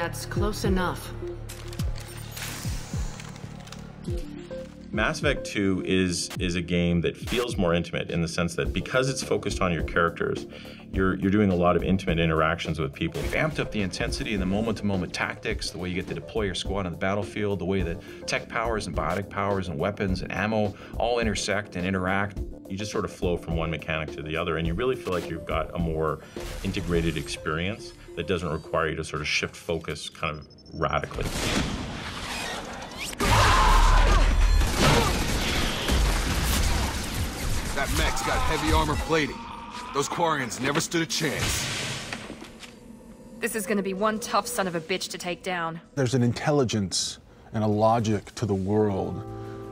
That's close enough. Mass Effect 2 is a game that feels more intimate in the sense that because it's focused on your characters, you're doing a lot of intimate interactions with people. We've amped up the intensity and the moment-to-moment tactics, the way you get to deploy your squad on the battlefield, the way that tech powers and biotic powers and weapons and ammo all intersect and interact. You just sort of flow from one mechanic to the other, and you really feel like you've got a more integrated experience that doesn't require you to sort of shift focus kind of radically. That mech's got heavy armor plating. Those Quarians never stood a chance. This is gonna be one tough son of a bitch to take down. There's an intelligence and a logic to the world.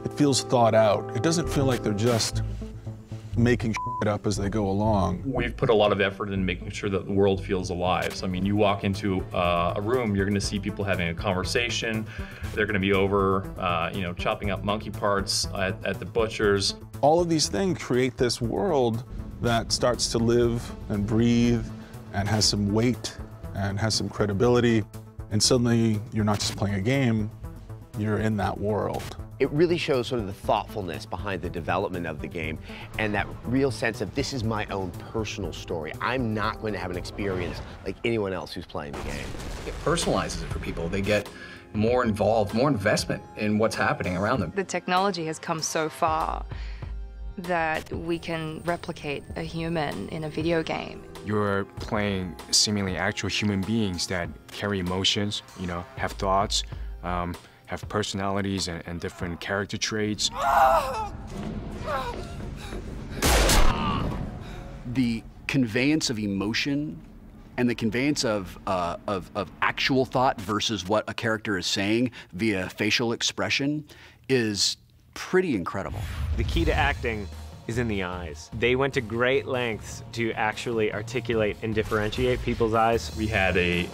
It feels thought out. It doesn't feel like they're just making shit up as they go along. We've put a lot of effort in making sure that the world feels alive. So, I mean, you walk into a room, you're gonna see people having a conversation. They're gonna be over, chopping up monkey parts at the butcher's. All of these things create this world that starts to live and breathe and has some weight and has some credibility. And suddenly, you're not just playing a game, you're in that world. It really shows sort of the thoughtfulness behind the development of the game and that real sense of this is my own personal story. I'm not going to have an experience like anyone else who's playing the game. It personalizes it for people. They get more involved, more investment in what's happening around them. The technology has come so far that we can replicate a human in a video game. You're playing seemingly actual human beings that carry emotions, have thoughts, have personalities and different character traits. The conveyance of emotion and the conveyance of actual thought versus what a character is saying via facial expression is pretty incredible. The key to acting is in the eyes. They went to great lengths to actually articulate and differentiate people's eyes. We had a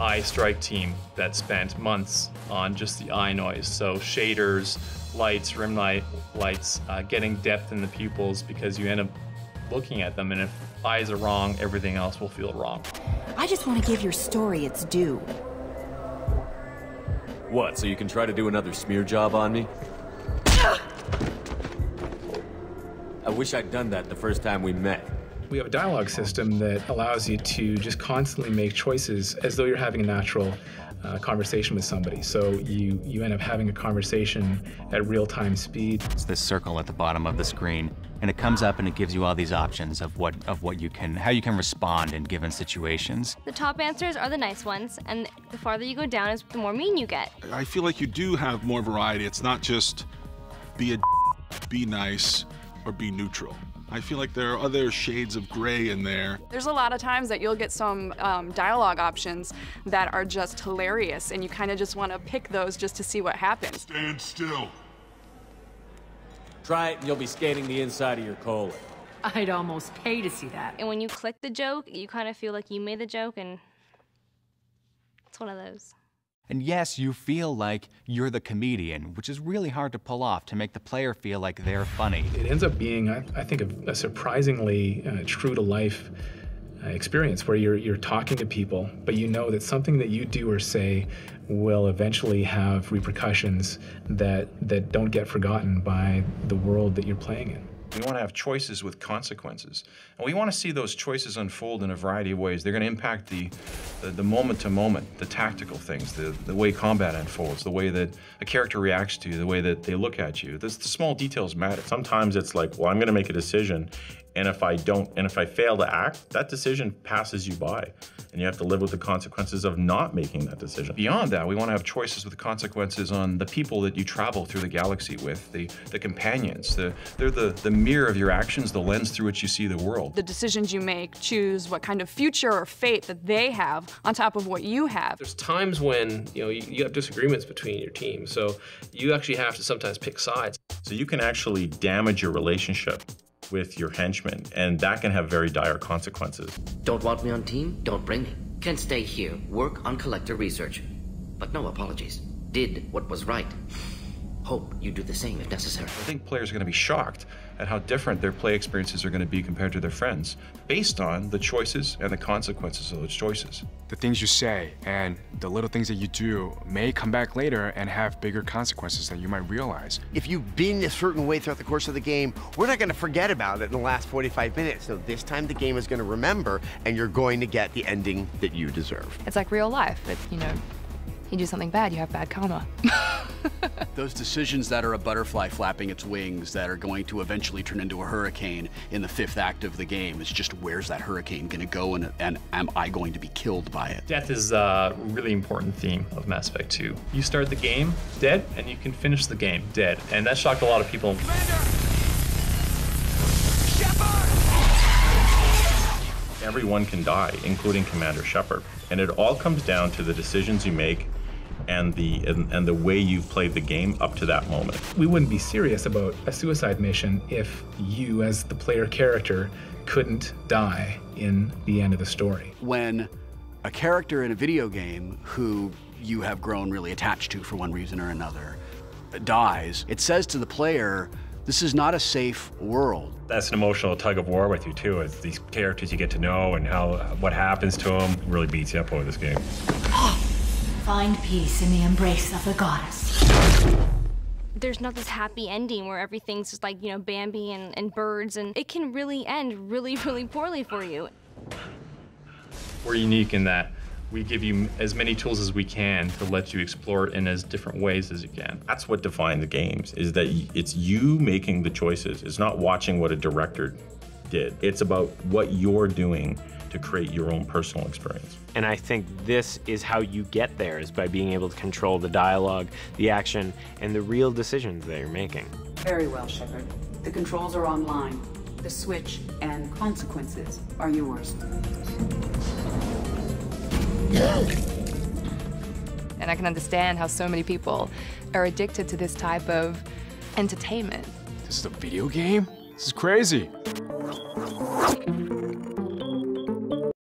eye strike team that spent months on just the eye noise. So shaders, lights, rim lights, getting depth in the pupils because you end up looking at them, and if eyes are wrong, everything else will feel wrong. I just want to give your story its due. What, so you can try to do another smear job on me? I wish I'd done that the first time we met. We have a dialogue system that allows you to just constantly make choices as though you're having a natural conversation with somebody. So you end up having a conversation at real-time speed. It's this circle at the bottom of the screen, and it comes up and it gives you all these options of how you can respond in given situations. The top answers are the nice ones, and the farther you go down is the more mean you get. I feel like you do have more variety. It's not just be nice, or be neutral. I feel like there are other shades of gray in there. There's a lot of times that you'll get some dialogue options that are just hilarious, and you kind of just want to pick those just to see what happens. Stand still. Try it and you'll be scanning the inside of your colon. I'd almost pay to see that. And when you click the joke, you kind of feel like you made the joke, and it's one of those. And yes, you feel like you're the comedian, which is really hard to pull off to make the player feel like they're funny. It ends up being, I think, a surprisingly true-to-life experience where you're talking to people, but you know that something that you do or say will eventually have repercussions that don't get forgotten by the world that you're playing in. We want to have choices with consequences. And we want to see those choices unfold in a variety of ways. They're going to impact the moment-to-moment, the tactical things, the way combat unfolds, the way that a character reacts to you, the way that they look at you. The small details matter. Sometimes it's like, well, I'm going to make a decision, and if I fail to act, that decision passes you by. And you have to live with the consequences of not making that decision. Beyond that, we want to have choices with consequences on the people that you travel through the galaxy with, the companions. They're the mirror of your actions, the lens through which you see the world. The decisions you make choose what kind of future or fate that they have on top of what you have. There's times when you have disagreements between your team, so you actually have to sometimes pick sides. So you can actually damage your relationship with your henchmen, and that can have very dire consequences. Don't want me on team? Don't bring me. Can stay here, work on collector research. But no apologies. Did what was right. Hope you do the same if necessary. I think players are going to be shocked at how different their play experiences are going to be compared to their friends, based on the choices and the consequences of those choices. The things you say and the little things that you do may come back later and have bigger consequences than you might realize. If you've been a certain way throughout the course of the game, we're not going to forget about it in the last 45 minutes. So this time the game is going to remember, and you're going to get the ending that you deserve. It's like real life. You know, you do something bad, you have bad karma. Those decisions that are a butterfly flapping its wings that are going to eventually turn into a hurricane in the 5th act of the game is just, where's that hurricane going to go, and am I going to be killed by it? Death is a really important theme of Mass Effect 2. You start the game dead, and you can finish the game dead. And that shocked a lot of people. Everyone can die, including Commander Shepard. And it all comes down to the decisions you make and the way you've played the game up to that moment. We wouldn't be serious about a suicide mission if you, as the player character, couldn't die in the end of the story. When a character in a video game who you have grown really attached to for one reason or another dies, it says to the player, this is not a safe world. That's an emotional tug of war with you too. It's these characters you get to know and what happens to them really beats you up over this game. Find peace in the embrace of the goddess. There's not this happy ending where everything's just like, you know, Bambi and birds, and it can really end really, really poorly for you. We're unique in that we give you as many tools as we can to let you explore it in as different ways as you can. That's what defines the games, is that it's you making the choices. It's not watching what a director did. It's about what you're doing to create your own personal experience. And I think this is how you get there, is by being able to control the dialogue, the action, and the real decisions that you're making. Very well, Shepard. The controls are online. The switch and consequences are yours. And I can understand how so many people are addicted to this type of entertainment. This is a video game? This is crazy.